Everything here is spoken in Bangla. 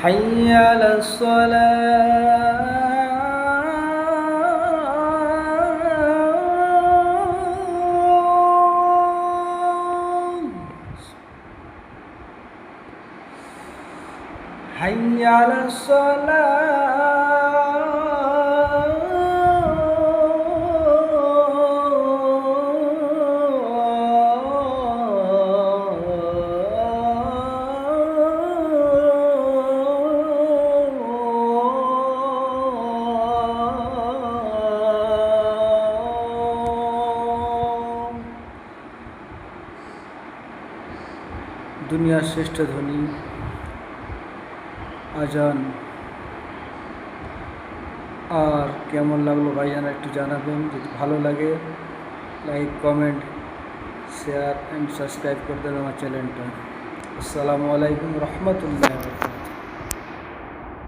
حي على الصلاة حي على দুনিয়ার শ্রেষ্ঠ ধ্বনি আজান। আর কেমন লাগলো ভাইজান একটু জানাবেন। যদি ভালো লাগে like, comment, share and subscribe করে দেবেন আমার চ্যানেলটা। আসসালামু আলাইকুম রহমতুল্লাহ।